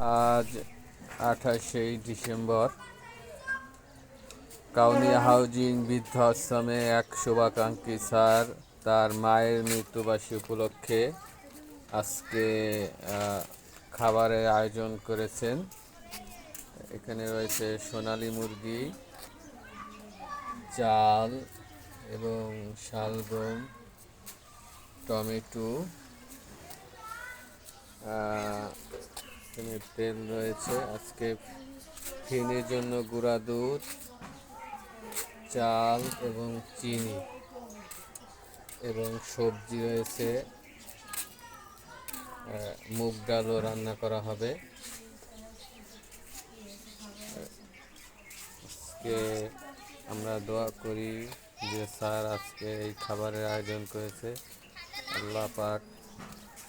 আজ 28শে December Kaunia housing বৃদ্ধাশ্রমে এক শুভাকাঙ্ক্ষী স্যার তার মায়ের মৃত্যুবার্ষিকী উপলক্ষে আজকে খাবারের আয়োজন করেছেন। এখানে রয়েছে সোনালী মুরগি, চাল এবং শালগম, টমেটো, তেল রয়েছে। আজকে ফিনের জন্য গুঁড়া দুধ, চাল এবং চিনি এবং সবজি রয়েছে। মুগ ডালও রান্না করা হবে। আজকে আমরা দোয়া করি যে স্যার আজকে এই খাবারের আয়োজন করেছে, আল্লাহ পাক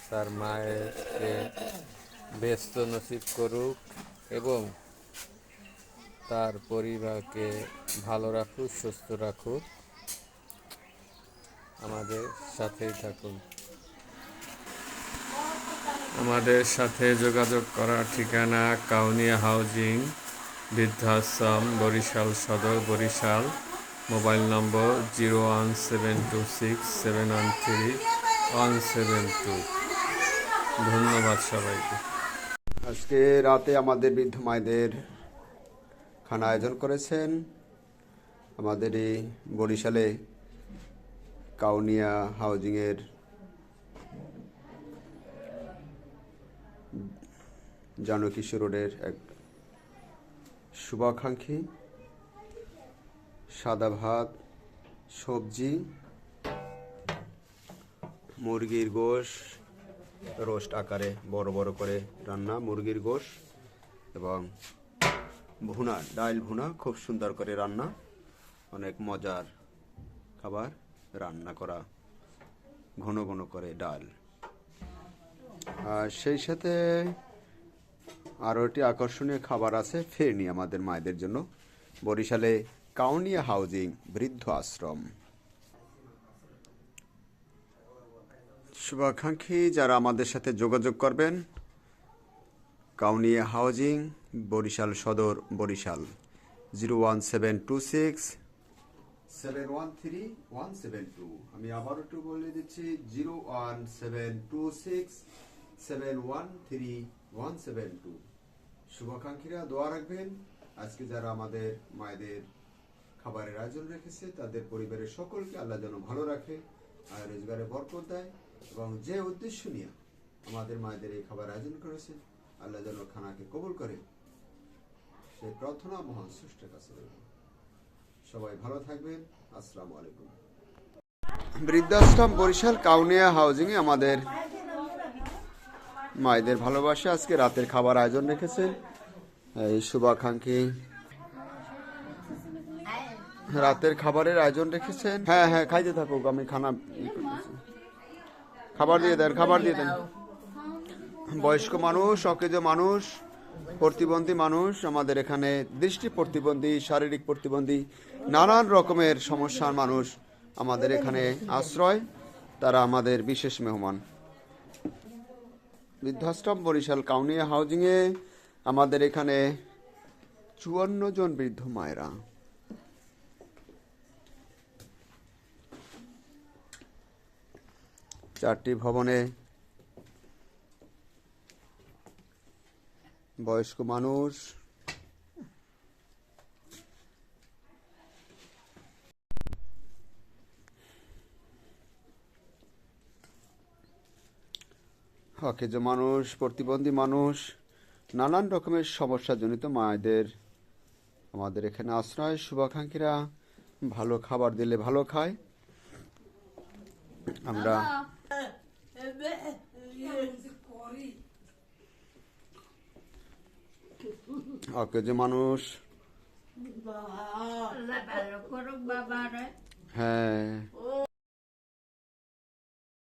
তার মায়েরকে ব্যস্ত নসিব করুক এবং তার পরিবারকে ভালো রাখুক, সুস্থ রাখুক। আমাদের সাথেই থাকুন। আমাদের সাথে যোগাযোগ করার ঠিকানা কাউনিয়া হাউজিং বৃদ্ধাশ্রম, বরিশাল সদর, বরিশাল। মোবাইল নম্বর 01726713172। ধন্যবাদ সবাইকে। আজকে রাতে আমাদের বৃদ্ধ মায়েদের খানা আয়োজন করেছেন আমাদের এই বরিশালে কাউনিয়া হাউজিংয়ের জানকী রোডের এক শুভাকাঙ্ক্ষী। সাদা ভাত, সবজি, মুরগির গোশ, রোস্ট আকারে বড় বড় করে রান্না মুরগির গোশ এবং ভুনা, ডাল ভুনা, খুব সুন্দর করে রান্না, অনেক মজার খাবার রান্না করা, ঘন ঘন করে ডাল। আর সেই সাথে আরও একটি আকর্ষণীয় খাবার আছে, ফেরনি আমাদের মায়েদের জন্য, বরিশালে কাউনিয়া হাউজিং বৃদ্ধ আশ্রম। শুভাকাঙ্ক্ষী যারা আমাদের সাথে যোগাযোগ করবেন, কাউনিয়া হাউজিং, বরিশাল সদর, বরিশাল, 01726713172। আমি আবার একটু বলে দিচ্ছি, 01726713172। শুভাকাঙ্ক্ষীরা দোয়া রাখবেন। আজকে যারা আমাদের মায়েদের খাবারের আয়োজন রেখেছে তাদের পরিবারের সকলকে আল্লাহ যেন ভালো রাখে আর রোজগারে বরকত দেয়, এবং যে উদ্দেশ্য নিয়ে আমাদের মায়েদের এই খাবার আয়োজন করেছে আল্লাহ যেন খানাকে কবুল করে, সেই প্রার্থনা মহান স্রষ্টার কাছে রইল। সবাই ভালো থাকবেন। আসসালামু আলাইকুম। বৃদ্ধাশ্রম বরিশাল কাউনিয়া হাউজিংয়ে আমাদের মায়েদের ভালোবাসা আজকে রাতের খাবার আয়োজন রেখেছেন এই শুভাকাঙ্ক্ষী। রাতের খাবারের আয়োজন রেখেছেন। হ্যাঁ হ্যাঁ, খাইতে থাকুক, আমি খানা খাবার দিয়ে দেন, খাবার দিয়ে দেন। বয়স্ক মানুষ, অকেজ মানুষ, প্রতিবন্ধী মানুষ, আমাদের এখানে দৃষ্টি প্রতিবন্ধী, শারীরিক প্রতিবন্ধী, নানান রকমের সমস্যার মানুষ আমাদের এখানে আশ্রয়, তারা আমাদের বিশেষ মেহমান। বৃদ্ধাশ্রম বরিশাল কাউনিয়া হাউজিংয়ে আমাদের এখানে 54 জন বৃদ্ধ মায়েরা। চারটি ভবনে বয়স্ক মানুষ, অকেজ মানুষ, প্রতিবন্ধী মানুষ, নানান রকমের সমস্যাজনিত মায়েদের আমাদের এখানে আশ্রয়। শুভাকাঙ্ক্ষীরা ভালো খাবার দিলে ভালো খায়। আমরা অকেজ মানুষ, হ্যাঁ